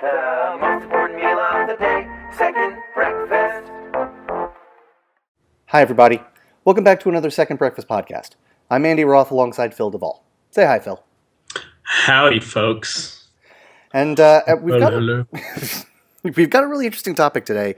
The most important meal of the day, second breakfast. Hi, everybody. Welcome back to another Second Breakfast podcast. I'm Andy Roth alongside Phil Duvall. Say hi, Phil. Howdy, folks. And we've Well, got hello. we've got a really interesting topic today.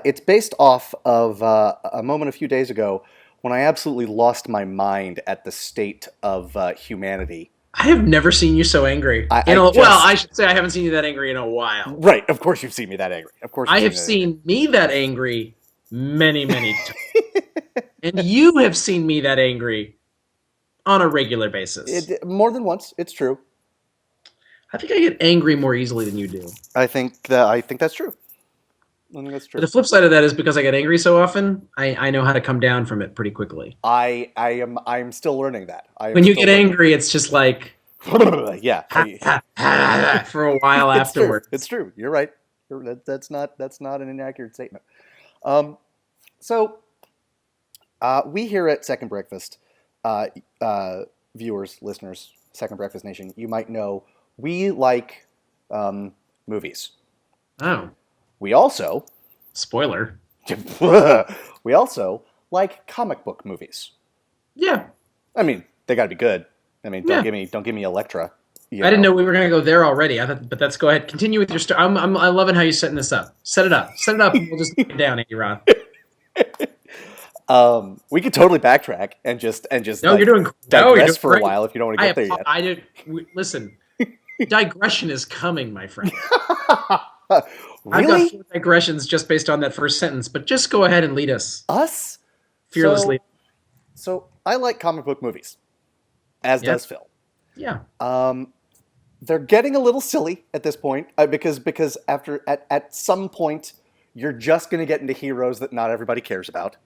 It's based off of a moment a few days ago when I absolutely lost my mind at the state of humanity. I have never seen you so angry. I should say I haven't seen you that angry in a while. Right, of course you've seen me that angry. Of course I you've have seen me that angry many, many times. And you have seen me that angry on a regular basis. More than once. It's true. I think I get angry more easily than you do. I think that's true. I think that's true. But the flip side of that is because I get angry so often, I know how to come down from it pretty quickly. I'm still learning that. When you get angry, it's just like yeah, for a while afterwards. It's true. You're right. That's not an inaccurate statement. So we here at Second Breakfast, viewers, listeners, Second Breakfast Nation, you might know we like movies. Oh. We also Spoiler. we also like comic book movies. Yeah. I mean, they got to be good. I mean, don't give me Elektra. I didn't know we were going to go there already. But let's go ahead. Continue with your story. I'm loving how you're setting this up. Set it up. And we'll just get it down, Andy Roth. We could totally backtrack and just No, you're doing digress for a while if you don't want to get there yet. Listen. Digression is coming, my friend. Really? I've got 4 digressions just based on that first sentence, but just go ahead and lead us. Us? Fearlessly. So I like comic book movies, as does Phil. Yeah. They're getting a little silly at this point because at some point you're just going to get into heroes that not everybody cares about.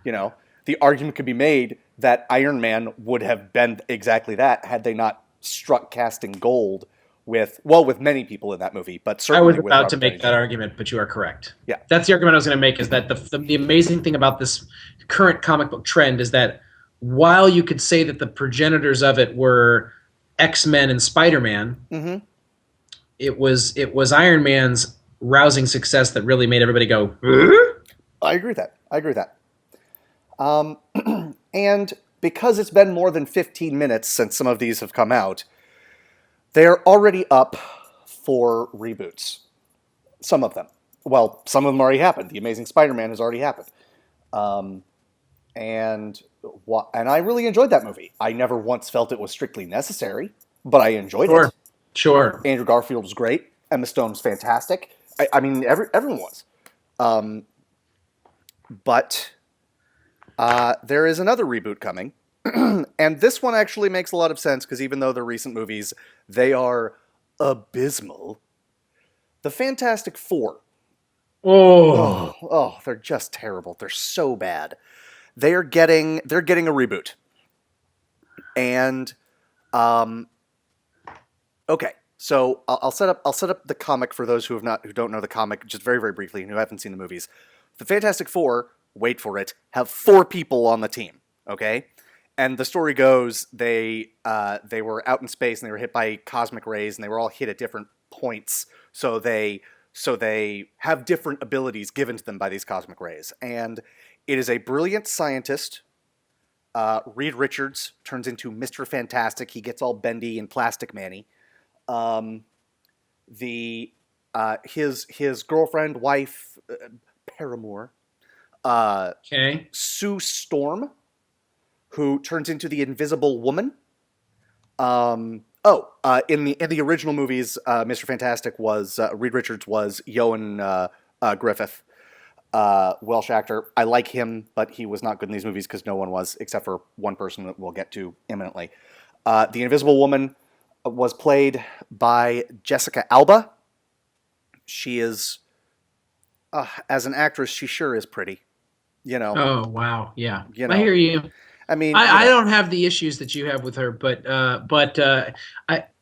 You know, the argument could be made that Iron Man would have been exactly that had they not struck casting gold with many people in that movie, but certainly I was about to make that argument, but you are correct. Yeah. That's the argument I was going to make, is that the amazing thing about this current comic book trend is that while you could say that the progenitors of it were X-Men and Spider-Man, mm-hmm. it was Iron Man's rousing success that really made everybody go, I agree with that. And because it's been more than 15 minutes since some of these have come out, they're already up for reboots. Some of them. Well, some of them already happened. The Amazing Spider-Man has already happened. And I really enjoyed that movie. I never once felt it was strictly necessary, but I enjoyed it. Sure. Andrew Garfield was great. Emma Stone was fantastic. I mean, everyone was. But there is another reboot coming. And this one actually makes a lot of sense because even though they're recent movies, they are abysmal. The Fantastic Four. Oh, they're just terrible. They're so bad. They're getting a reboot. And okay, so I'll set up the comic for those who don't know the comic just very, very briefly and who haven't seen the movies. The Fantastic Four, wait for it, have 4 people on the team. Okay. And the story goes, they were out in space and they were hit by cosmic rays and they were all hit at different points. So they have different abilities given to them by these cosmic rays. And it is a brilliant scientist. Reed Richards turns into Mr. Fantastic. He gets all bendy and plastic man-y. His girlfriend, wife, paramour, Sue Storm, who turns into the Invisible Woman. In the original movies, Mr. Fantastic was Reed Richards was Ewan Griffith, Welsh actor. I like him, but he was not good in these movies because no one was, except for one person that we'll get to imminently. The Invisible Woman was played by Jessica Alba. She is, as an actress, she sure is pretty. You know. Oh wow, yeah. You know, I hear you. I mean, I don't have the issues that you have with her, but the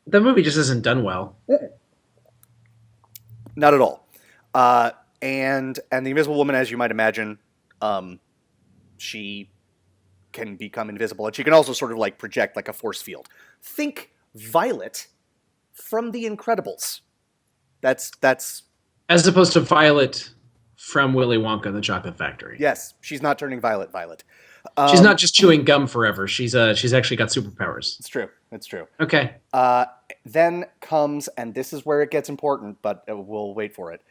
movie just isn't done well. Not at all. And the Invisible Woman, as you might imagine, she can become invisible, and she can also sort of like project like a force field. Think Violet from The Incredibles. That's As opposed to Violet from Willy Wonka and the Chocolate Factory. yes. She's not turning violet. She's not just chewing gum forever. She's actually got superpowers. It's true. It's true. Okay. Then comes, and this is where it gets important, but we'll wait for it.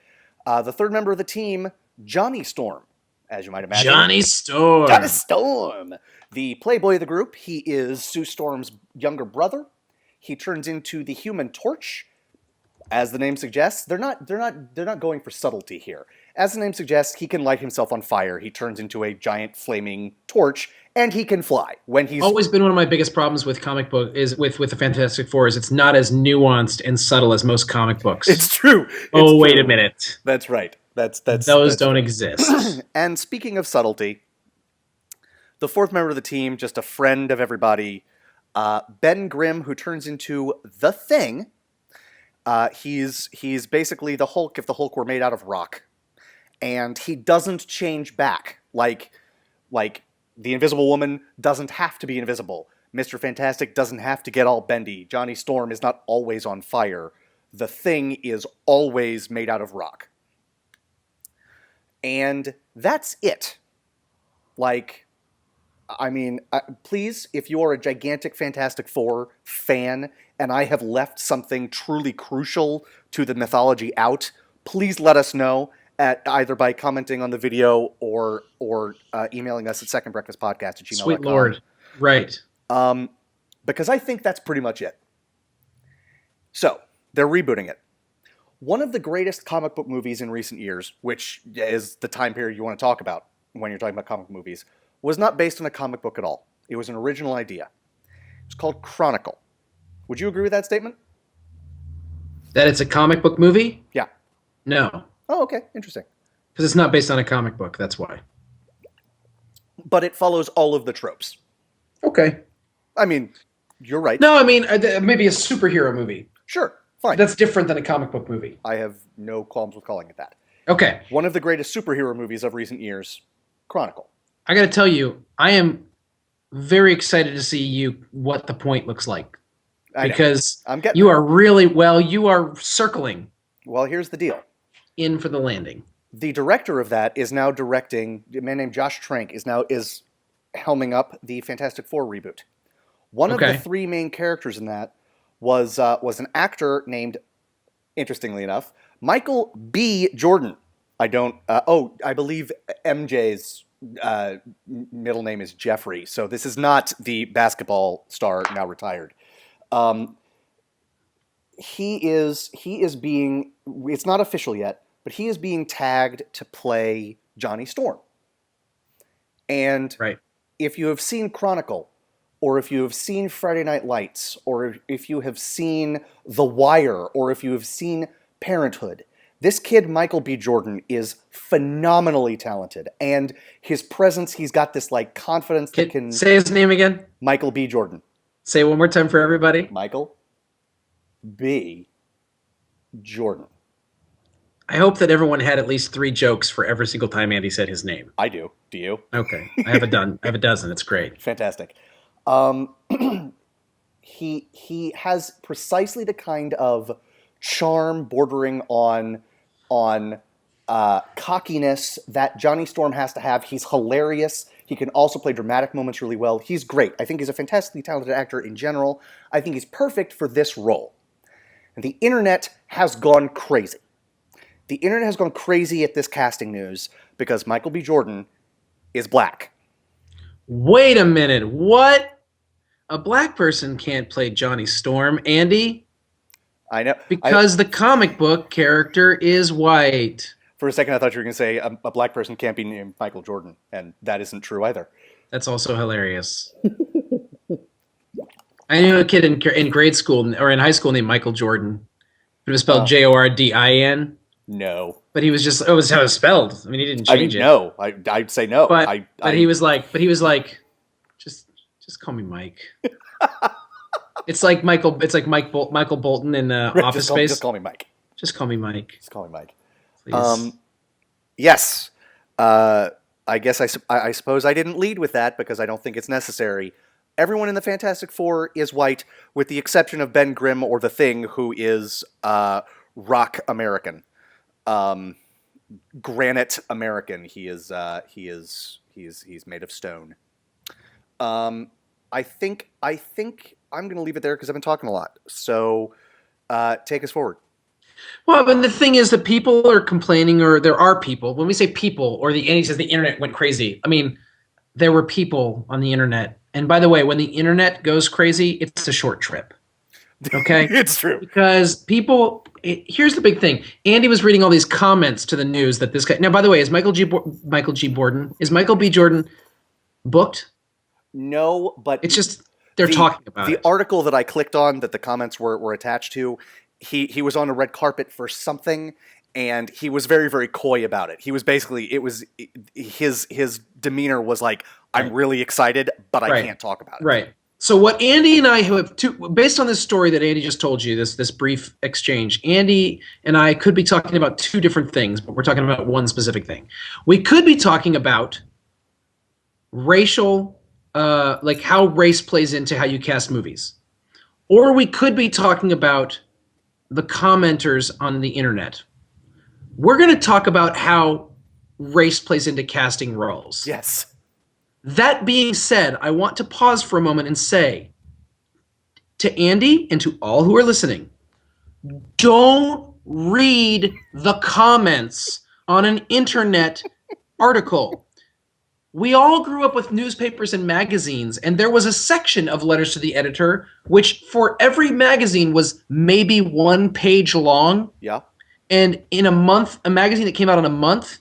The third member of the team, Johnny Storm, as you might imagine. Johnny Storm. Johnny Storm, the playboy of the group. He is Sue Storm's younger brother. He turns into the Human Torch. As the name suggests, they're not going for subtlety here. As the name suggests, he can light himself on fire. He turns into a giant flaming torch, and he can fly. When he's always been one of my biggest problems with comic book is with the Fantastic Four is it's not as nuanced and subtle as most comic books. It's true. Wait a minute. That's right. Those don't right. exist. And speaking of subtlety, the fourth member of the team, just a friend of everybody, Ben Grimm, who turns into the Thing. He's basically the Hulk if the Hulk were made out of rock, and he doesn't change back like the Invisible Woman doesn't have to be invisible. Mr. Fantastic doesn't have to get all bendy. Johnny Storm is not always on fire. The Thing is always made out of rock. And that's it. Please, if you are a gigantic Fantastic Four fan and I have left something truly crucial to the mythology out, please let us know either by commenting on the video or emailing us at secondbreakfastpodcast@gmail.com. Sweet Lord. Right. Because I think that's pretty much it. So, they're rebooting it. One of the greatest comic book movies in recent years, which is the time period you want to talk about when you're talking about comic movies, was not based on a comic book at all. It was an original idea. It's called Chronicle. Would you agree with that statement? That it's a comic book movie? Yeah. No. Oh, okay. Interesting. Because it's not based on a comic book, that's why. But it follows all of the tropes. Okay. I mean, you're right. No, I mean, maybe a superhero movie. Sure. Fine. That's different than a comic book movie. I have no qualms with calling it that. Okay. One of the greatest superhero movies of recent years, Chronicle. I got to tell you, I am very excited to see what the point looks like. Because you are you are circling. Well, here's the deal. In for the landing. The director of that is now directing, a man named Josh Trank is helming up the Fantastic Four reboot. One of the three main characters in that was an actor named, interestingly enough, Michael B. Jordan. I believe MJ's middle name is Jeffrey, so this is not the basketball star now retired. He is being, it's not official yet, but he is being tagged to play Johnny Storm. And if you have seen Chronicle, or if you have seen Friday Night Lights, or if you have seen The Wire, or if you have seen Parenthood, this kid, Michael B. Jordan, is phenomenally talented. And his presence, he's got this confidence that can... Say his name again? Michael B. Jordan. Say it one more time for everybody. Michael B. Jordan. I hope that everyone had at least 3 jokes for every single time Andy said his name. I do. Do you? Okay. I have a dozen. It's great. Fantastic. He has precisely the kind of charm bordering on cockiness that Johnny Storm has to have. He's hilarious. He can also play dramatic moments really well. He's great. I think he's a fantastically talented actor in general. I think he's perfect for this role. And the internet has gone crazy. The internet has gone crazy at this casting news because Michael B. Jordan is black. Wait a minute. What? A black person can't play Johnny Storm, Andy? I know. Because the comic book character is white. For a second, I thought you were going to say a black person can't be named Michael Jordan, and that isn't true either. That's also hilarious. I knew a kid in grade school or in high school named Michael Jordan. It was spelled Jordin. No. But he was just, it was how it was spelled. I mean, he didn't change it. No. I'd say no. But he was like, just call me Mike. It's like Michael Bolton in Office Space. Just call me Mike. Just call me Mike. Just call me Mike. Please. Yes. I guess I suppose I didn't lead with that because I don't think it's necessary. Everyone in the Fantastic Four is white, with the exception of Ben Grimm or the Thing, who is rock American, granite American. He's made of stone. I think I'm going to leave it there because I've been talking a lot. So take us forward. Well, and the thing is that people are complaining, or there are people. When we say people, or Andy says the internet went crazy. I mean, there were people on the internet. And by the way, when the internet goes crazy, it's a short trip. Okay? It's true. Because here's the big thing. Andy was reading all these comments to the news that this guy. Now, by the way, is Michael B. Jordan booked? No, but it's just they're talking about the article that I clicked on that the comments were attached to. He was on a red carpet for something, and he was very, very coy about it. He was basically, his demeanor was like, I'm really excited, but I can't talk about it. Right. So what Andy and I have based on this story that Andy just told you, this brief exchange, Andy and I could be talking about two different things, but we're talking about one specific thing. We could be talking about racial, like how race plays into how you cast movies. Or we could be talking about the commenters on the internet. We're going to talk about how race plays into casting roles. Yes. That being said, I want to pause for a moment and say to Andy and to all who are listening, don't read the comments on an internet article. We all grew up with newspapers and magazines, and there was a section of letters to the editor, which for every magazine was maybe 1 page long. Yeah. And in a month, a magazine that came out in a month,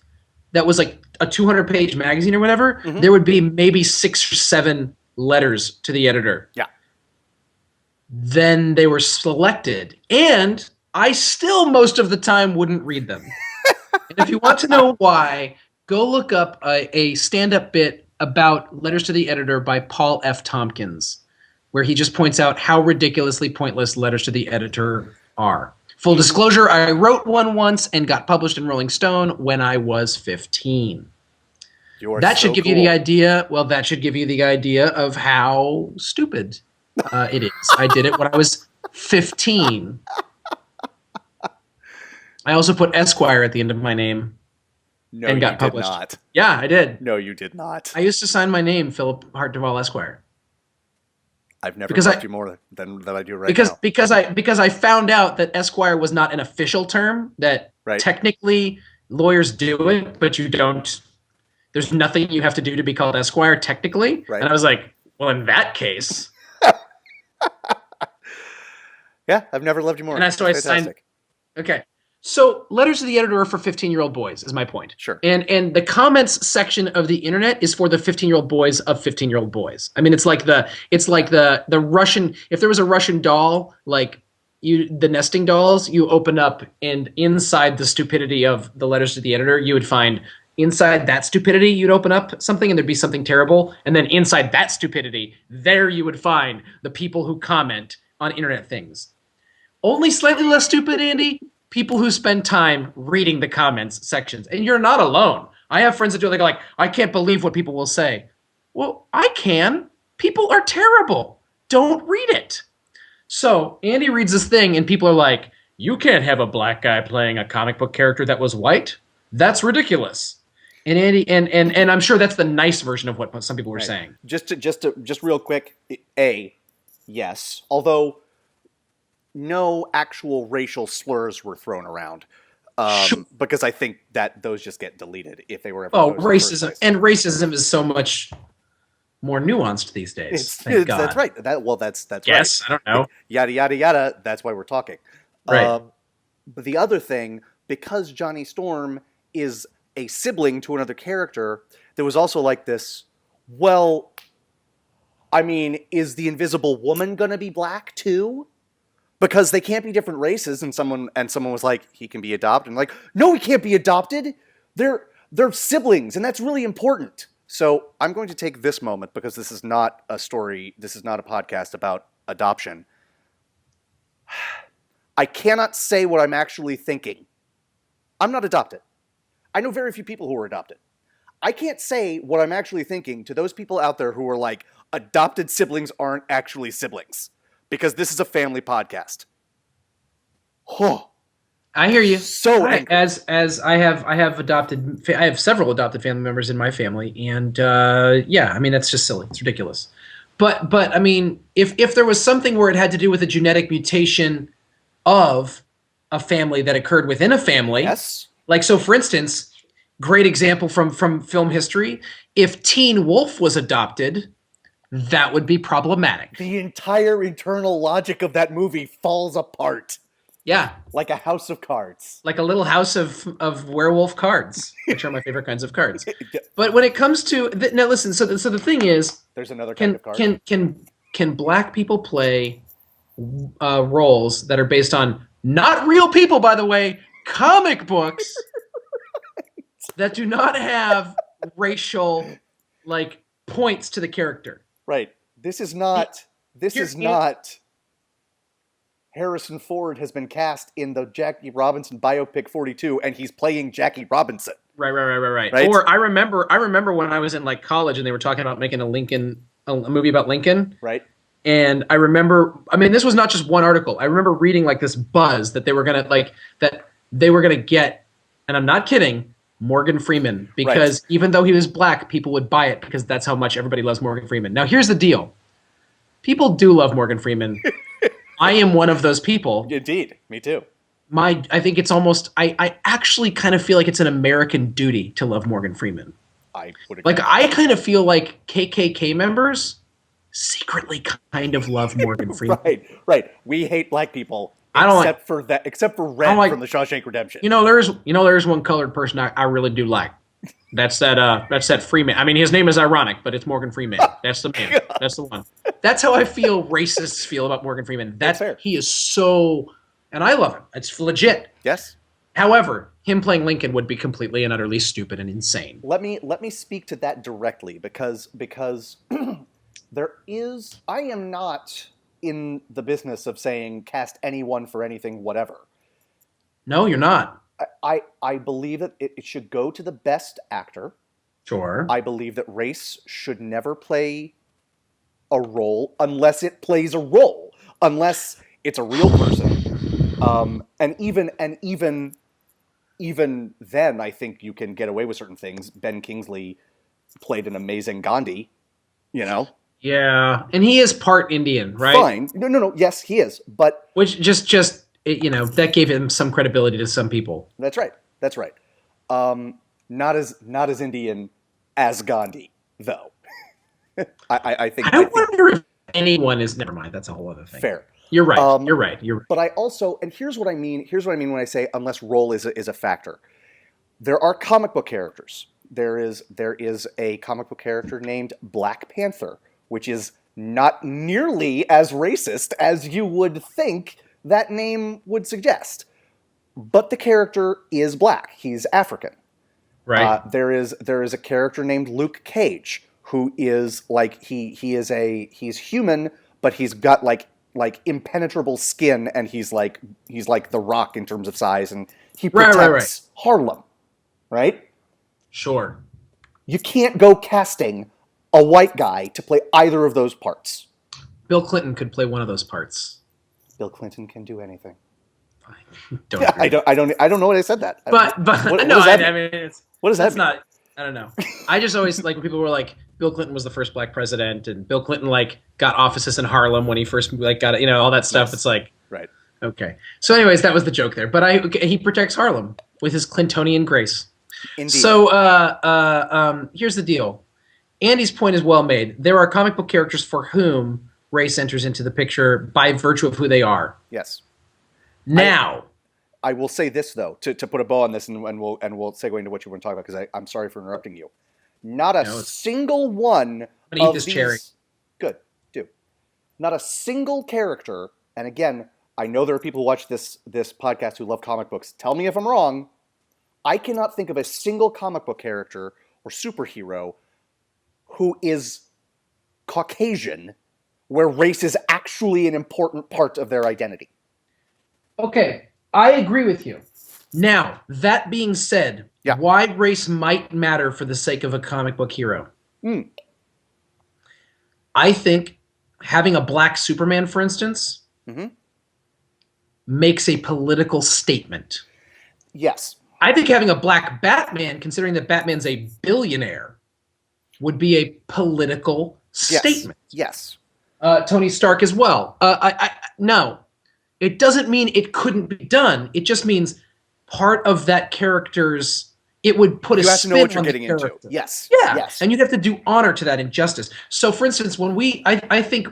that was like a 200-page magazine or whatever, there would be maybe 6 or 7 letters to the editor. Yeah. Then they were selected, and I still most of the time wouldn't read them. And if you want to know why, go look up a stand-up bit about letters to the editor by Paul F. Tompkins, where he just points out how ridiculously pointless letters to the editor are. Full disclosure, I wrote one once and got published in Rolling Stone when I was 15. That should give you the idea. Well, that should give you the idea of how stupid it is. I did it when I was 15. I also put Esquire at the end of my name. No, and got you published. did not. Yeah, I did. No, you did not. I used to sign my name, Philip Hart Duvall Esquire. I've never loved you more than I do right now. Because I found out that Esquire was not an official term, that technically lawyers do it, but you don't. There's nothing you have to do to be called Esquire technically. Right. And I was like, well, in that case. Yeah, I've never loved you more. And so I signed. Okay. So letters to the editor are for 15-year-old boys, is my point. Sure. And the comments section of the internet is for the 15-year-old boys of 15-year-old boys. I mean, it's like the Russian. If there was a Russian doll, like the nesting dolls, you open up, and inside the stupidity of the letters to the editor, you would find inside that stupidity, you'd open up something, and there'd be something terrible, and then inside that stupidity, there you would find the people who comment on internet things. Only slightly less stupid, Andy. People who spend time reading the comments sections. And you're not alone. I have friends that do it. They go like, I can't believe what people will say. Well, I can. People are terrible. Don't read it. So Andy reads this thing and people are like, you can't have a black guy playing a comic book character that was white. That's ridiculous. And Andy, and I'm sure that's the nice version of what some people were saying. Just real quick, yes. Although no actual racial slurs were thrown around, because I think that those just get deleted if they were ever. Oh, racism is so much more nuanced these days. Thank God. That's right. That's yes, right. I don't know. Yada yada yada. That's why we're talking. Right. But the other thing, because Johnny Storm is a sibling to another character, there was also like this. Well, I mean, is the Invisible Woman gonna be black too? Because they can't be different races, and someone was like, he can be adopted. And like, no, he can't be adopted. They're siblings, and that's really important. So I'm going to take this moment, because this is not a story, this is not a podcast about adoption. I cannot say what I'm actually thinking. I'm not adopted. I know very few people who are adopted. I can't say what I'm actually thinking to those people out there who are like, adopted siblings aren't actually siblings. Because this is a family podcast. Oh. I hear you. So angry. As I have several adopted family members in my family, and yeah, I mean that's just silly. It's ridiculous. But I mean, if there was something where it had to do with a genetic mutation of a family that occurred within a family, Yes. like so, for instance, great example from film history. If Teen Wolf was adopted, that would be problematic. The entire internal logic of that movie falls apart Yeah, like a house of cards. like a little house of werewolf cards, which are my favorite kinds of cards. But when it comes to now, listen. So the thing is, There's another kind can of card. can black people play roles that are based on not real people, by the way, comic books that do not have racial like points to the character? Right. This is not. Harrison Ford has been cast in the Jackie Robinson biopic 42, and he's playing Jackie Robinson. Right. Right? Or I remember when I was in like college and they were talking about making a movie about Lincoln. Right. And I remember, I mean, this was not just one article. I remember reading like this buzz that they were gonna get, and I'm not kidding, Morgan Freeman, because even though he was black, people would buy it because that's how much everybody loves Morgan Freeman. Now, here's the deal: people do love Morgan Freeman. I am one of those people. Indeed, me too. I think it's almost. I actually kind of feel like it's an American duty to love Morgan Freeman. I would agree. Like I kind of feel like KKK members secretly kind of love Morgan Freeman. Right. We hate black people except for Red from the Shawshank Redemption. There's one colored person I really do like. That's that Freeman. I mean, his name is ironic, but it's Morgan Freeman. That's the man. That's the one. That's how I feel racists feel about Morgan Freeman. That's fair. He is so, and I love him. It's legit. Yes. However, him playing Lincoln would be completely and utterly stupid and insane. Let me speak to that directly because I am not in the business of saying cast anyone for anything, whatever. No, you're not. I believe that it should go to the best actor. Sure. I believe that race should never play a role unless it plays a role, unless it's a real person. And even then, I think you can get away with certain things. Ben Kingsley played an amazing Gandhi, you know? Yeah, and he is part Indian, right? Fine. No. Yes, he is. But which just that gave him some credibility to some people. That's right. Not as Indian as Gandhi, though. I think. I wonder if anyone is. Never mind. That's a whole other thing. Fair. You're right. You're right. But I also, and here's what I mean. Here's what I mean when I say unless role is a factor. There are comic book characters. There is a comic book character named Black Panther, which is not nearly as racist as you would think that name would suggest. But the character is black. He's African. Right. There is a character named Luke Cage who is like he's human, but he's got like impenetrable skin, and he's like the Rock in terms of size, and he protects Harlem. Right? Sure. You can't go casting a white guy to play either of those parts. Bill Clinton could play one of those parts. Bill Clinton can do anything. Fine. I don't know what I said that. But what no, does that I mean? mean, What does that mean? not. I don't know. I just always like when people were like, Bill Clinton was the first black president, and Bill Clinton like got offices in Harlem when he first like got all that stuff. Yes. It's like right. Okay. So, anyways, that was the joke there. But he protects Harlem with his Clintonian grace. Indeed. So here's the deal. Andy's point is well made. There are comic book characters for whom race enters into the picture by virtue of who they are. Yes. Now, I will say this though, to put a bow on this, and we'll segue into what you want to talk about, because I'm sorry for interrupting you. Not a single one of these. Cherry. Good, do. Not a single character. And again, I know there are people who watch this podcast who love comic books. Tell me if I'm wrong. I cannot think of a single comic book character or superhero who is Caucasian, where race is actually an important part of their identity. Okay, I agree with you. Now, that being said, why race might matter for the sake of a comic book hero. I think having a black Superman, for instance, makes a political statement. Yes. I think having a black Batman, considering that Batman's a billionaire, would be a political statement. Yes. Tony Stark as well. No, it doesn't mean it couldn't be done. It just means part of that character's. It would put You a have to know spin what you're on the getting character. into. Yes. Yeah. Yes. And you'd have to do honor to that injustice. So, for instance, when I think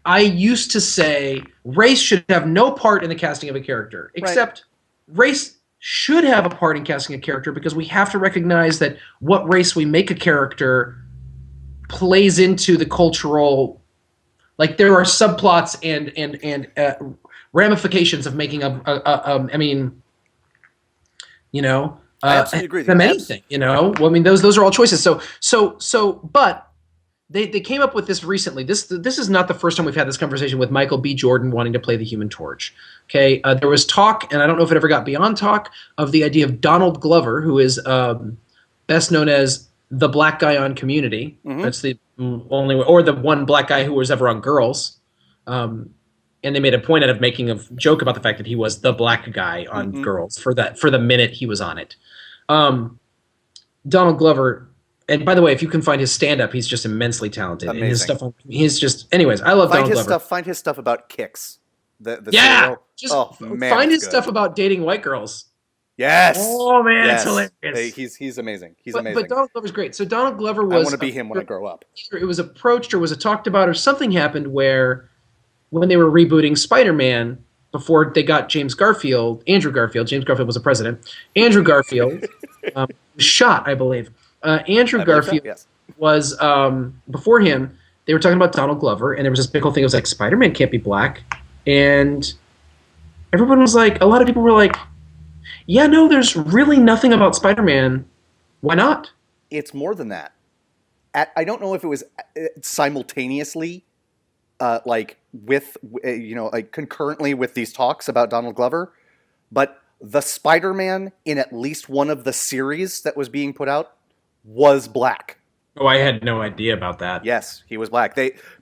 I used to say race should have no part in the casting of a character, except race should have a part in casting a character because we have to recognize that what race we make a character plays into the cultural. Like there are subplots and ramifications of making I mean, you know, I absolutely agree with you. them anything, you know. Well, I mean, those are all choices. But they came up with this recently. This is not the first time we've had this conversation with Michael B. Jordan wanting to play the Human Torch. Okay, there was talk, and I don't know if it ever got beyond talk, of the idea of Donald Glover, who is best known as the black guy on Community. Mm-hmm. That's the only, or the one black guy who was ever on Girls. And they made a point out of making a joke about the fact that he was the black guy on Girls for the minute he was on it. Donald Glover, and by the way, if you can find his stand-up, he's just immensely talented. Amazing. And his stuff, he's just, anyways, I love Donald Glover. Find his stuff about Kicks. The Yeah, serial. find his stuff about dating white girls. Yes. Oh man, yes. it's hilarious. He's amazing. He's But amazing. Donald Glover's great. So Donald Glover was. I want to be him when I grow up. It was approached, or was it talked about, or something happened where, when they were rebooting Spider-Man, before they got Andrew Garfield. James Garfield was a president. Andrew Garfield was shot, I believe. Andrew Garfield was before him. They were talking about Donald Glover, and there was this big whole thing. It was like Spider-Man can't be black, and everyone was like, a lot of people were like, yeah, no, there's really nothing about Spider-Man. Why not? It's more than that. I don't know if it was simultaneously, like with, like concurrently with these talks about Donald Glover, but the Spider-Man in at least one of the series that was being put out was black. Oh, I had no idea about that. Yes, he was black.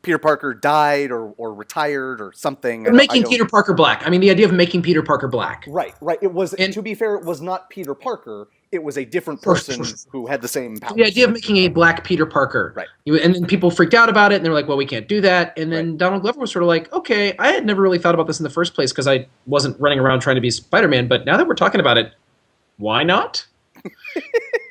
Peter Parker died or retired or something. Making Peter Parker black. I mean, the idea of making Peter Parker black. Right. It was, and to be fair, it was not Peter Parker. It was a different person who had the same powers. The idea of making a black Peter Parker. Right. And then people freaked out about it, and they were like, well, we can't do that. And then Donald Glover was sort of like, okay, I had never really thought about this in the first place because I wasn't running around trying to be Spider-Man, but now that we're talking about it, why not?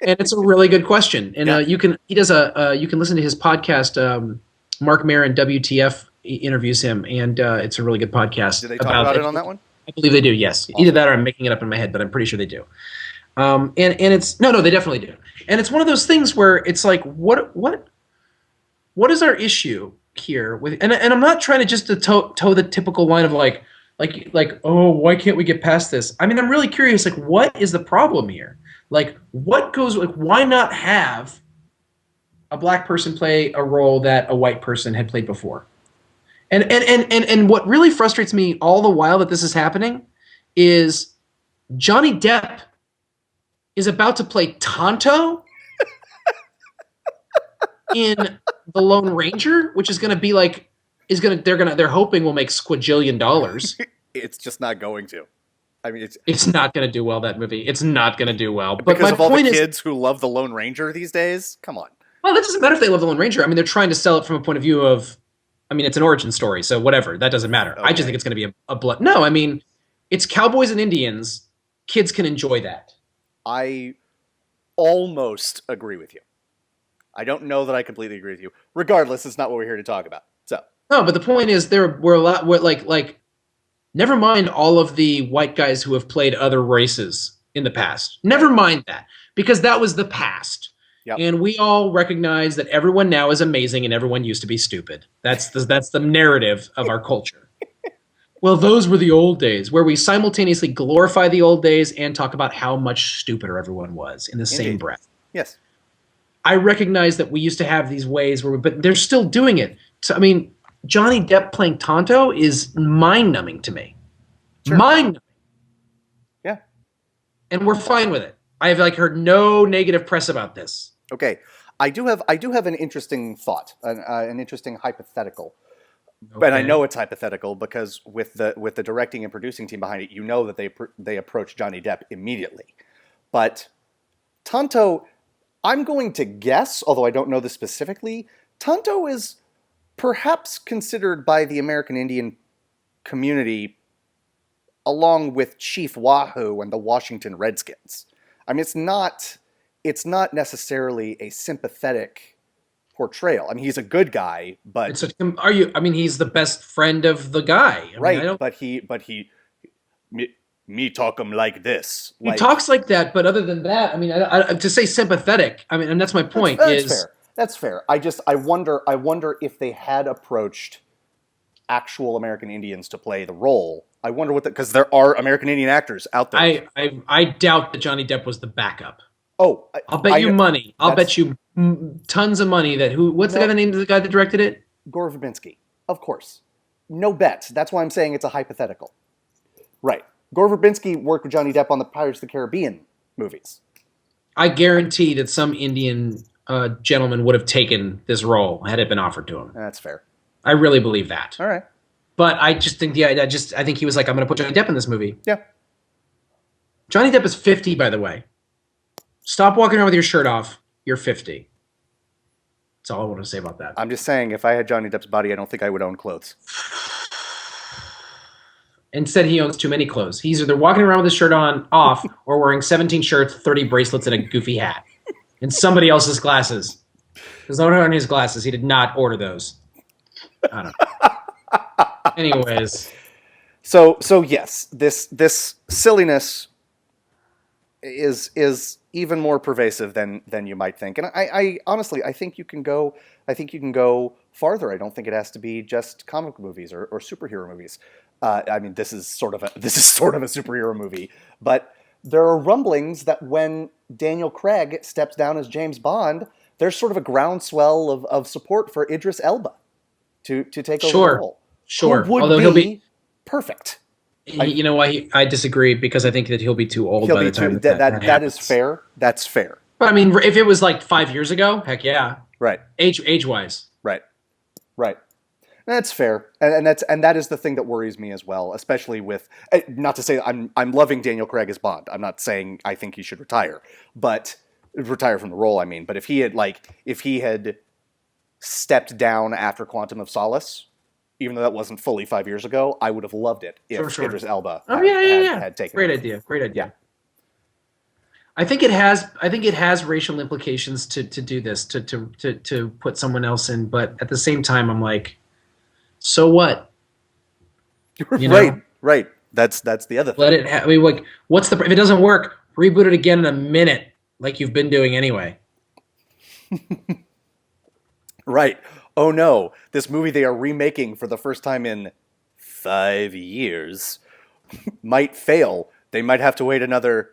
And it's a really good question. And you can listen to his podcast. Mark Maron, WTF, interviews him, and it's a really good podcast. Do they talk about it on that one? I believe they do. Yes, awesome. Either that or I'm making it up in my head, but I'm pretty sure they do. And it's no, they definitely do. And it's one of those things where it's like, what is our issue here with? And I'm not trying to just toe the typical line of like, oh, why can't we get past this? I mean, I'm really curious. Like, what is the problem here? Like, why not have a black person play a role that a white person had played before? And what really frustrates me all the while that this is happening is Johnny Depp is about to play Tonto in The Lone Ranger, which is going to be like, they're hoping will make squajillion dollars. It's just not going to. I mean, it's not going to do well, that movie. It's not going to do well. But because of all the kids who love The Lone Ranger these days? Come on. Well, that doesn't matter if they love The Lone Ranger. I mean, they're trying to sell it from a point of view of, I mean, it's an origin story, so whatever. That doesn't matter. Okay. I just think it's going to be a blood. No, I mean, it's cowboys and Indians. Kids can enjoy that. I almost agree with you. I don't know that I completely agree with you. Regardless, it's not what we're here to talk about. So no, but the point is, we're a lot like. Never mind all of the white guys who have played other races in the past. Never mind that, because that was the past. Yep. And we all recognize that everyone now is amazing and everyone used to be stupid. That's the narrative of our culture. Well, those were the old days, where we simultaneously glorify the old days and talk about how much stupider everyone was in the same breath. Yes. I recognize that we used to have these ways but they're still doing it. So, I mean, Johnny Depp playing Tonto is mind-numbing to me. Sure. Mind-numbing. Yeah. And we're fine with it. I have heard no negative press about this. Okay. I do have an interesting thought, an interesting hypothetical. And I Okay. know it's hypothetical because with the directing and producing team behind it, you know that they approached Johnny Depp immediately. But Tonto, I'm going to guess, although I don't know this specifically, Tonto is perhaps considered by the American Indian community along with Chief Wahoo and the Washington Redskins. I mean, it's not necessarily a sympathetic portrayal. I mean, he's a good guy, but It's a, are you? I mean, he's the best friend of the guy. I right, mean, I don't. but he me talk him like this. He Like talks like that, but other than that, I mean, to say sympathetic. I mean, and that's my point. that's Is fair. That's fair. I wonder if they had approached actual American Indians to play the role. I wonder what because there are American Indian actors out there. I doubt that Johnny Depp was the backup. Oh, I'll bet you money. I'll that's- bet you tons of money that what's the name of the guy that directed it? Gore Verbinski, of course. No bet. That's why I'm saying it's a hypothetical. Right. Gore Verbinski worked with Johnny Depp on the Pirates of the Caribbean movies. I guarantee that some Indian gentleman would have taken this role had it been offered to him. That's fair. I really believe that. All right. But I just think I think he was like, I'm going to put Johnny Depp in this movie. Yeah. Johnny Depp is 50, by the way. Stop walking around with your shirt off. You're 50. That's all I want to say about that. I'm just saying, if I had Johnny Depp's body, I don't think I would own clothes. Instead, he owns too many clothes. He's either walking around with his shirt on, off, or wearing 17 shirts, 30 bracelets, and a goofy hat. And somebody else's glasses. There's no one on his glasses. He did not order those. I don't know. Anyways. So yes, this silliness is even more pervasive than you might think. And I honestly I think you can go farther. I don't think it has to be just comic movies or superhero movies. I mean, this is sort of a superhero movie, but there are rumblings that when Daniel Craig steps down as James Bond, there's sort of a groundswell of support for Idris Elba to take over the role. Sure. Who would Although he'll be perfect. You know why I disagree? Because I think that he'll be too old by the time that that is fair. That's fair. But I mean, if it was like 5 years ago, heck yeah. Right. Age wise. Right. That's fair, and that is the thing that worries me as well, especially with not to say I'm loving Daniel Craig as Bond. I'm not saying I think he should retire, but retire from the role. I mean, but if he had stepped down after Quantum of Solace, even though that wasn't fully 5 years ago, I would have loved it if Sure. Idris Elba had taken Great it. idea. Yeah. I think it has racial implications to do this, to put someone else in, but at the same time I'm like, so what? You know? Right. That's the other thing. Let it I mean, like, if it doesn't work, reboot it again in a minute, like you've been doing anyway. Right. Oh no, this movie they are remaking for the first time in 5 years might fail. They might have to wait another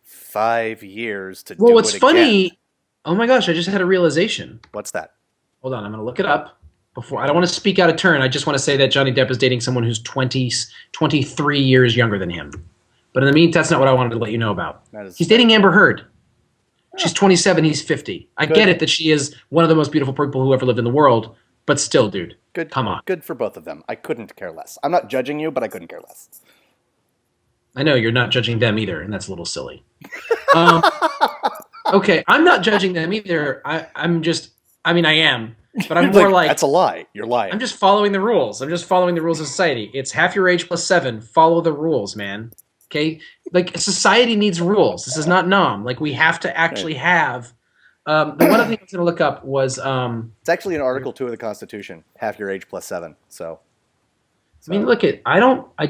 5 years to do it again. Well, what's funny, oh my gosh, I just had a realization. What's that? Hold on, I'm going to look it up. I don't want to speak out of turn. I just want to say that Johnny Depp is dating someone who's 23 years younger than him. But in the meantime, that's not what I wanted to let you know about. He's dating Amber Heard. She's 27, he's 50. I get it that she is one of the most beautiful people who ever lived in the world, but still, dude, come on. Good for both of them. I couldn't care less. I'm not judging you, but I couldn't care less. I know you're not judging them either, and that's a little silly. Okay, I'm not judging them either. I am, but I'm more like... That's a lie. You're lying. I'm just following the rules. I'm just following the rules of society. It's half your age plus 7. Follow the rules, man. Okay? Like, society needs rules. This is not Nom. Like, we have to actually have... the one other thing I was going to look up was... it's actually in Article 2 of the Constitution. Half your age plus 7. So... I mean, look, I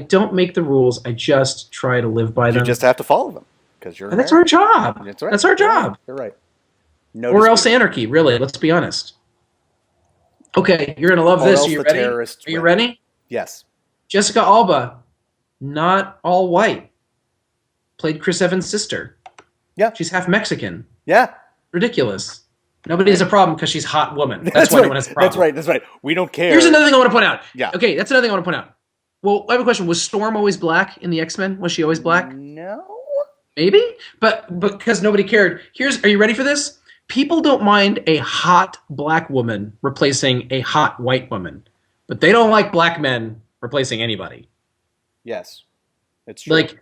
don't make the rules. I just try to live by them. You just have to follow them. Because you're... And that's our job. That's right. That's our job. You're right. Or else anarchy, really. Let's be honest. Okay, you're going to love this. Are you ready? Are you ready? Yes. Jessica Alba, not all white, played Chris Evans' sister. Yeah. She's half Mexican. Yeah. Ridiculous. Nobody has a problem because she's a hot woman. That's why no one has a problem. That's right. We don't care. Here's another thing I want to point out. Yeah. Okay, that's another thing I want to point out. Well, I have a question. Was Storm always black in the X-Men? Was she always black? No. Maybe, but because nobody cared. Are you ready for this? People don't mind a hot black woman replacing a hot white woman. but they don't like black men replacing anybody. Yes, it's true. Like,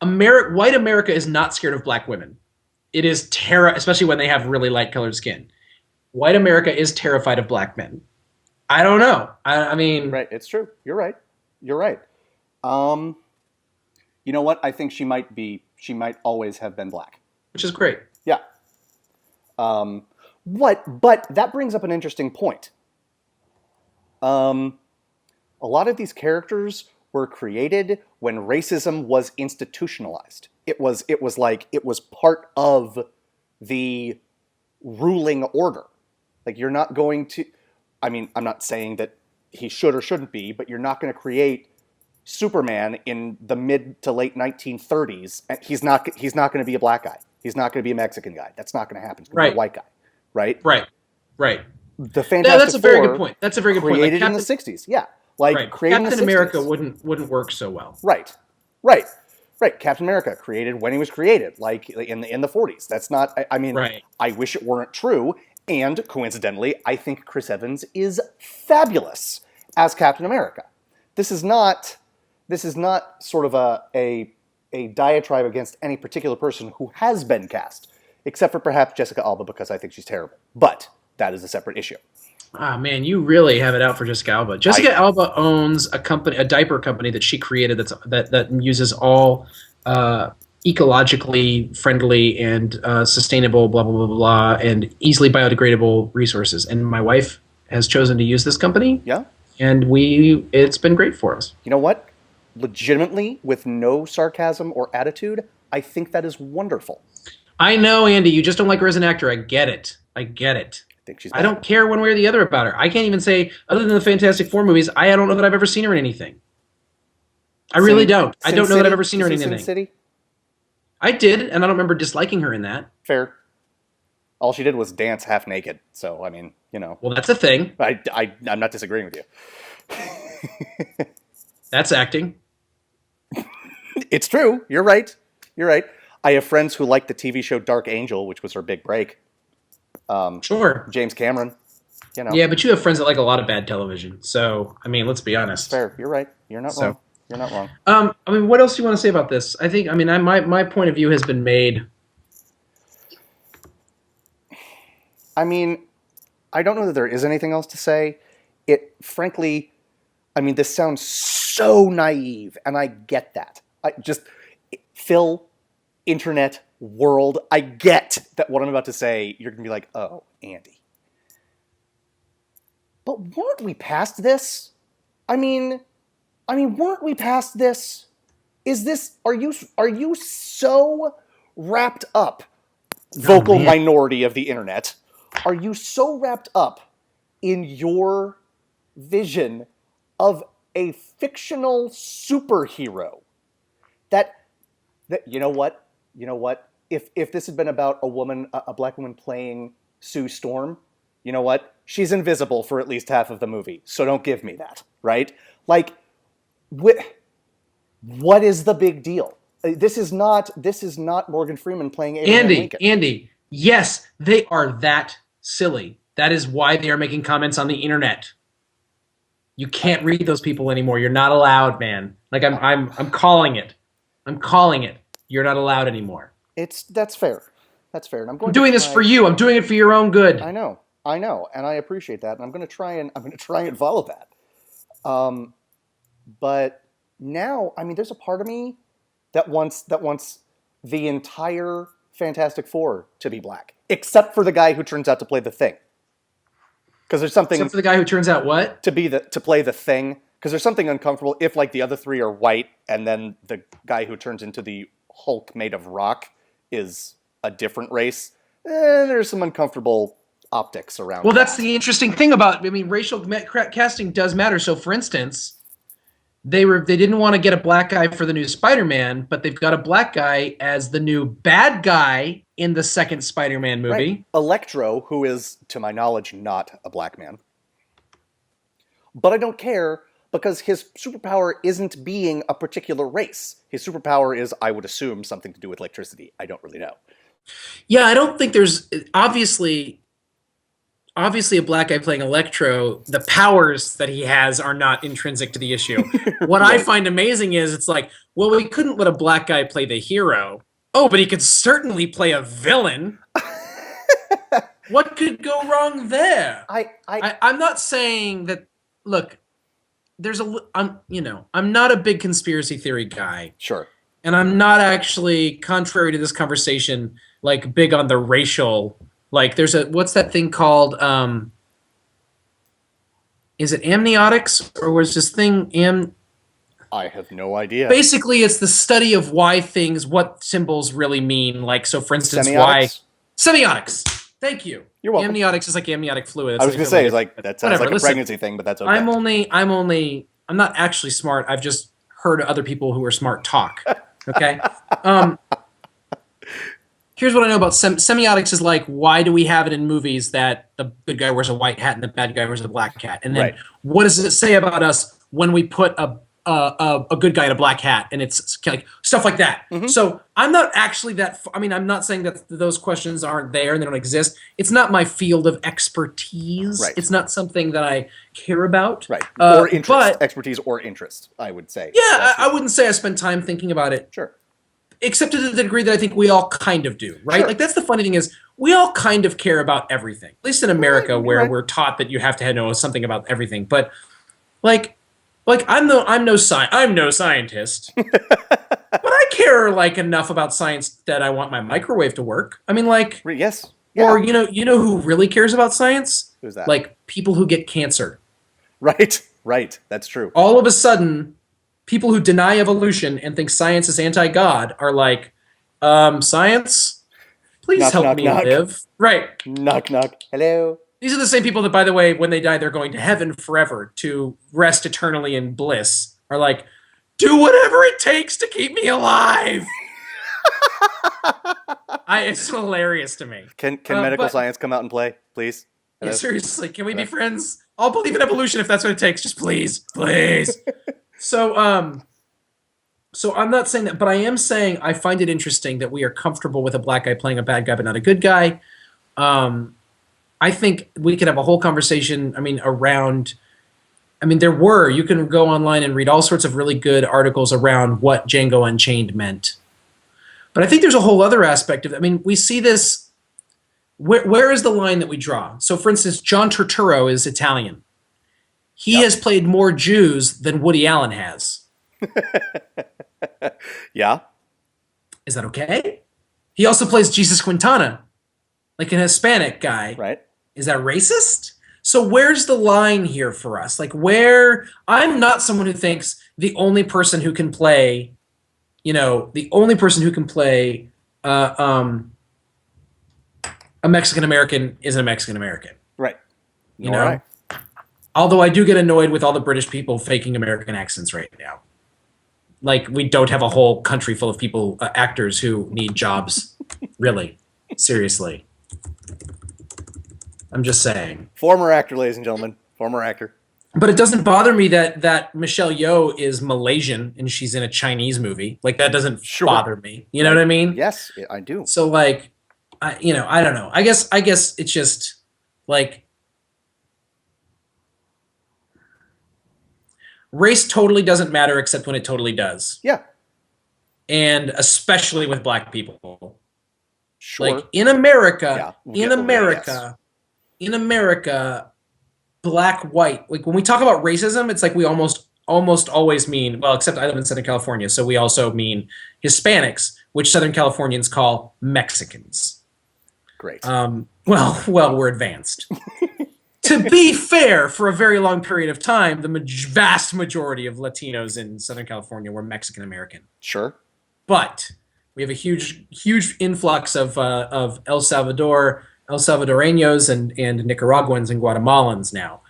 white America is not scared of black women. It is especially when they have really light colored skin. White America is terrified of black men. I don't know. I mean, Right, it's true. You're right. You're right. Um, you know what? I think she might be. She might always have been black. which is great. Yeah. But that brings up an interesting point. A lot of these characters were created when racism was institutionalized. It was part of the ruling order. Like, you're not going to, I mean, I'm not saying that he should or shouldn't be, but you're not going to create Superman in the mid to late 1930s. And he's not going to be a black guy. He's not going to be a Mexican guy. That's not going to happen. He's going to be a white guy, right? Right. The Fantastic That's a very Four good point. That's a very good point. created in the 60s. Yeah. Like, right. created Captain in the 60s. America wouldn't work so well. Right. Captain America created when he was created, like in the 40s. That's not. I mean, Right. I wish it weren't true. And coincidentally, I think Chris Evans is fabulous as Captain America. This is not sort of a diatribe against any particular person who has been cast, except for perhaps Jessica Alba, because I think she's terrible. But that is a separate issue. Ah, man, you really have it out for Jessica Alba. Jessica Alba owns a diaper company that she created that uses all ecologically friendly and sustainable, blah, blah, blah, blah, and easily biodegradable resources. And my wife has chosen to use this company. Yeah. And it's been great for us. You know what? Legitimately, with no sarcasm or attitude, I think that is wonderful. I know, Andy, you just don't like her as an actor. I get it. I think she's bad. I don't care one way or the other about her. I can't even say, other than the Fantastic Four movies, I don't know that I've ever seen her in anything. I really don't. I don't know that I've ever seen her in anything. Sin City? I did, and I don't remember disliking her in that. Fair. All she did was dance half naked. So, I mean, you know. Well, that's a thing. I'm not disagreeing with you. That's acting. It's true. You're right. I have friends who like the TV show Dark Angel, which was her big break. Sure. James Cameron. You know. Yeah, but you have friends that like a lot of bad television. So, I mean, let's be honest. Fair. You're right. You're not wrong. You're not wrong. I mean, what else do you want to say about this? My point of view has been made. I mean, I don't know that there is anything else to say. Frankly, I mean, this sounds so naive, and I get that. Phil, internet, world, I get that what I'm about to say, you're going to be like, oh, Andy. But weren't we past this? I mean, weren't we past this? Are you so wrapped up, vocal minority of the internet, are you so wrapped up in your vision of a fictional superhero that you know what? If this had been about a black woman playing Sue Storm, you know what? She's invisible for at least half of the movie, so don't give me that, right? Like, what is the big deal? This is not Morgan Freeman playing Abraham Lincoln. Andy, yes, they are that silly. That is why they are making comments on the internet. You can't read those people anymore. You're not allowed, man. Like, I'm calling it. I'm calling it. You're not allowed anymore. That's fair. And I'm doing this for you. I'm doing it for your own good. I know, and I appreciate that, and I'm going to try and follow that. But now, I mean, there's a part of me that wants the entire Fantastic Four to be black, except for the guy who turns out to play the Thing. Because there's something. Except for the guy who turns out what? To play the Thing. Because there's something uncomfortable if, like, the other three are white, and then the guy who turns into the Hulk made of rock is a different race. There's some uncomfortable optics around. Well, that's the interesting thing about. I mean, racial casting does matter. So, for instance, they didn't want to get a black guy for the new Spider-Man, but they've got a black guy as the new bad guy in the second Spider-Man movie. Right. Electro, who is, to my knowledge, not a black man. But I don't care, because his superpower isn't being a particular race. His superpower is, I would assume, something to do with electricity. I don't really know. Yeah, I don't think there's obviously obviously a black guy playing Electro, the powers that he has are not intrinsic to the issue. What I Right. find amazing is it's like, well, we couldn't let a black guy play the hero. Oh, but he could certainly play a villain. What could go wrong there? I'm not saying that. Look, I'm not a big conspiracy theory guy, Sure. and I'm not actually, contrary to this conversation, like big on the racial. Like, what's that thing called? Is it amniotics, or was this thing I have no idea. Basically, it's the study of what symbols really mean. Like, so for instance, Semiotics? semiotics. Thank you. You're welcome. Amniotics is like amniotic fluid. I was going to say, it's like, that sounds Whatever, like a listen. pregnancy thing, but that's okay. I'm not actually smart. I've just heard other people who are smart talk. Okay. Here's what I know about semiotics is like, why do we have it in movies that the good guy wears a white hat and the bad guy wears a black hat? And then Right. What does it say about us when we put a good guy in a black hat? And it's like stuff like that. Mm-hmm. So I'm not actually I'm not saying that those questions aren't there and they don't exist. It's not my field of expertise. Right. It's not something that I care about. Right. Or interest. But, Expertise or interest, I would say. yeah, I wouldn't say I spend time thinking about it. Sure. Except to the degree that I think we all kind of do, right? Sure. Like, that's the funny thing is we all kind of care about everything. At least in America, Right, where right. we're taught that you have to know something about everything. But like I'm no scientist, but I care like enough about science that I want my microwave to work. I mean, like, Yes. Yeah. or you know who really cares about science? Who's that? Like people who get cancer. Right. Right. That's true. All of a sudden, people who deny evolution and think science is anti-God are like, science, please Knock, help knock, me knock. live. Right. Knock, knock. Hello. These are the same people that, by the way, when they die, they're going to heaven forever to rest eternally in bliss. Are like, do whatever it takes to keep me alive. It's hilarious to me. Can medical but- science come out and play, please? Yeah, Hello? seriously, can we be friends? I'll believe in evolution if that's what it takes. Just please, please. So I'm not saying that, but I am saying I find it interesting that we are comfortable with a black guy playing a bad guy, but not a good guy. I think we could have a whole conversation. You can go online and read all sorts of really good articles around what Django Unchained meant. But I think there's a whole other aspect of it. We see this. Where is the line that we draw? So, for instance, John Turturro is Italian. He has played more Jews than Woody Allen has. Yeah. Is that okay? He also plays Jesus Quintana, like an Hispanic guy. Right. Is that racist? So where's the line here for us? Like, I'm not someone who thinks the only person who can play, a Mexican American is a Mexican American. Right. You know? Although I do get annoyed with all the British people faking American accents right now. Like, we don't have a whole country full of people, actors who need jobs. Really. Seriously. I'm just saying. Former actor, ladies and gentlemen. Former actor. But it doesn't bother me that Michelle Yeoh is Malaysian and she's in a Chinese movie. Like, that doesn't bother me. You know what I mean? Yes, I do. So, like, I don't know. I guess it's just, like, race totally doesn't matter except when it totally does. Yeah. And especially with black people. Sure. Like, in America, Yeah, we'll get over that, in America, black, white, like, when we talk about racism, it's like we almost always mean, well, except I live in Southern California, so we also mean Hispanics, which Southern Californians call Mexicans. Great. Well, we're advanced. To be fair, for a very long period of time, the vast majority of Latinos in Southern California were Mexican American. Sure. But we have a huge influx of Salvadoreños and Nicaraguans and Guatemalans now.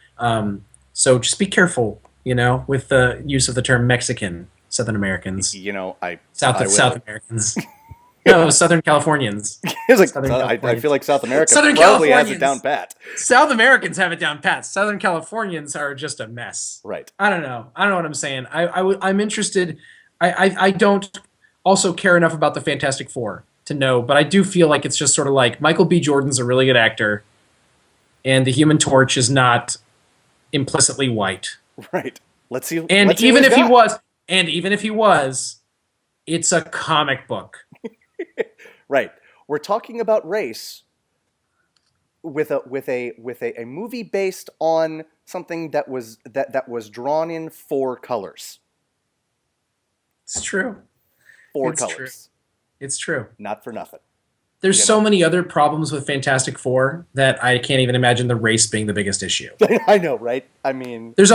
So just be careful, with the use of the term Mexican Southern Americans. South Americans. No, Southern Californians. It's like, I feel like South America probably has it down pat. South Americans have it down pat. Southern Californians are just a mess. Right. I don't know what I'm saying. I'm interested. I don't also care enough about the Fantastic Four to know, but I do feel like it's just sort of like Michael B. Jordan's a really good actor. and the Human Torch is not implicitly white. Right. Let's see. And let's see even what if he was, it's a comic book. Right. We're talking about race with a movie based on something that was drawn in 4 colors. It's true. 4 It's colors. true. It's true. Not for nothing. There's so many other problems with Fantastic Four that I can't even imagine the race being the biggest issue. I know, right? I mean, there's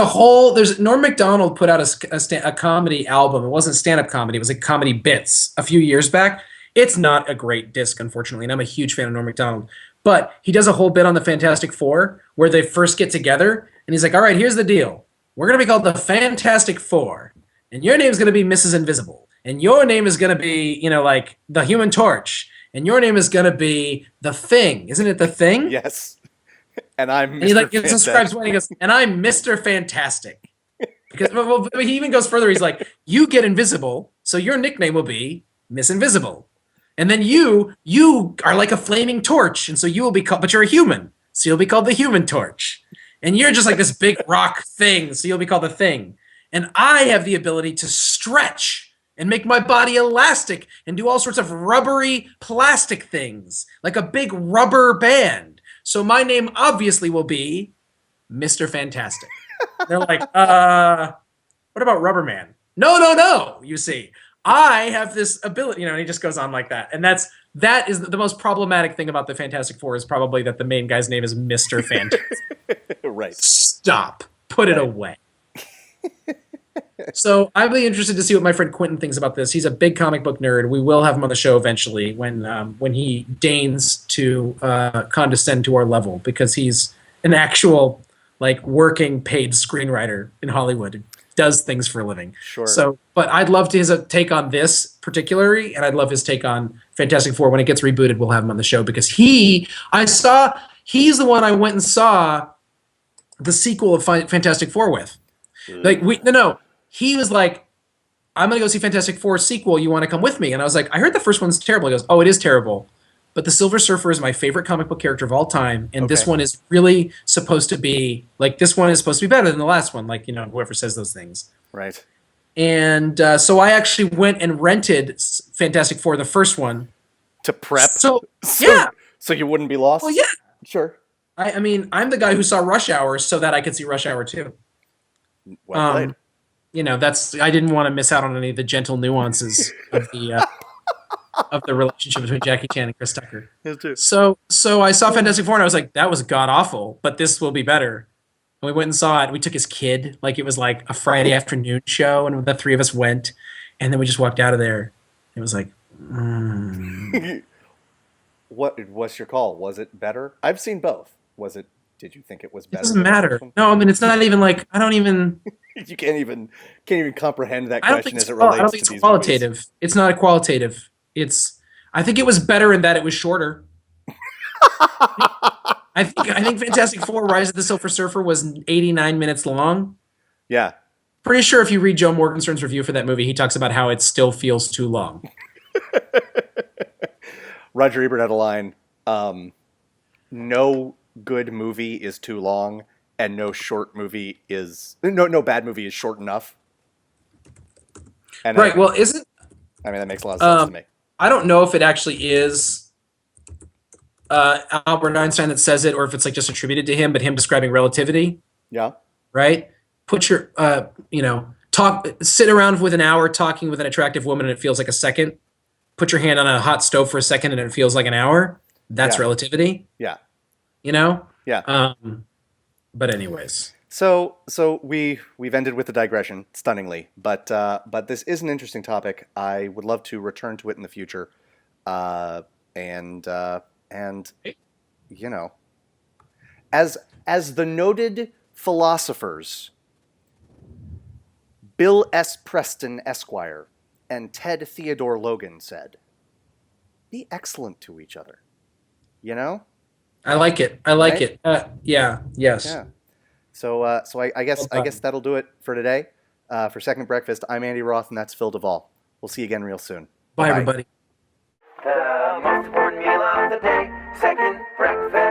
Norm Macdonald put out a comedy album. It wasn't stand-up comedy. It was like comedy bits a few years back. It's not a great disc, unfortunately, and I'm a huge fan of Norm Macdonald. But he does a whole bit on the Fantastic Four where they first get together, and he's like, all right, here's the deal. We're going to be called the Fantastic Four, and your name's going to be Mrs. Invisible, and your name is going to be, like the Human Torch, and your name is going to be the Thing. Isn't it the Thing? yes. And I'm Mr. And he Fantastic. subscribes when he goes, and I'm Mr. Fantastic. Because he even goes further. He's like, you get invisible, so your nickname will be Miss Invisible. And then you are like a flaming torch, and so you will be called, but you're a human, so you'll be called the Human Torch. And you're just like this big rock thing, so you'll be called the Thing. And I have the ability to stretch and make my body elastic and do all sorts of rubbery plastic things, like a big rubber band. So my name obviously will be Mr. Fantastic. They're like, what about Rubber Man? No, you see. I have this ability, and he just goes on like that. And that is the most problematic thing about the Fantastic Four is probably that the main guy's name is Mr. Fantastic. Right. Stop. Put it away. So I'm really interested to see what my friend Quentin thinks about this. He's a big comic book nerd. We will have him on the show eventually when he deigns to condescend to our level, because he's an actual working paid screenwriter in Hollywood. Does things for a living. Sure. So, but I'd love his take on this particularly, and I'd love his take on Fantastic Four when it gets rebooted. We'll have him on the show because he's the one I went and saw the sequel of Fantastic Four with. He was like, I'm gonna go see Fantastic Four sequel. You want to come with me? And I was like, I heard the first one's terrible. He goes, oh, it is terrible. But the Silver Surfer is my favorite comic book character of all time, and this one is really supposed to be better than the last one. Whoever says those things, right? And so I actually went and rented Fantastic Four, the first one, to prep. So you wouldn't be lost. Well, yeah, sure. I mean, I'm the guy who saw Rush Hour so that I could see Rush Hour too. Well played. I didn't want to miss out on any of the gentle nuances of the. Of the relationship between Jackie Chan and Chris Tucker. So I saw Fantastic Four and I was like, that was god awful, but this will be better. And we went and saw it. We took his kid, it was like a Friday afternoon show, and the 3 of us went, and then we just walked out of there. It was like, What was your call? Was it better? I've seen both. Did you think it was better? It doesn't matter. No, I mean, it's not even I don't even. You can't even comprehend that question as it relates to these movies. I don't think it's qualitative. It's not a qualitative. I think it was better in that it was shorter. I think Fantastic Four: Rise of the Silver Surfer was 89 minutes long. Yeah. Pretty sure if you read Joe Morgenstern's review for that movie, he talks about how it still feels too long. Roger Ebert had a line, no good movie is too long, and no bad movie is short enough. And right, that makes a lot of sense to me. I don't know if it actually is Albert Einstein that says it, or if it's just attributed to him, but him describing relativity. Yeah. Right? Put your, sit around with an hour talking with an attractive woman and it feels like a second. Put your hand on a hot stove for a second and it feels like an hour. That's relativity. Yeah. Yeah. But anyways. So we've ended with a digression, stunningly, but this is an interesting topic. I would love to return to it in the future, and as the noted philosophers Bill S. Preston, Esquire, and Ted Theodore Logan said, "Be excellent to each other." I like it. It. Yeah. Yes. Yeah. So I guess that'll do it for today. For Second Breakfast, I'm Andy Roth, and that's Phil Duvall. We'll see you again real soon. Bye, everybody. The most important meal of the day, second breakfast.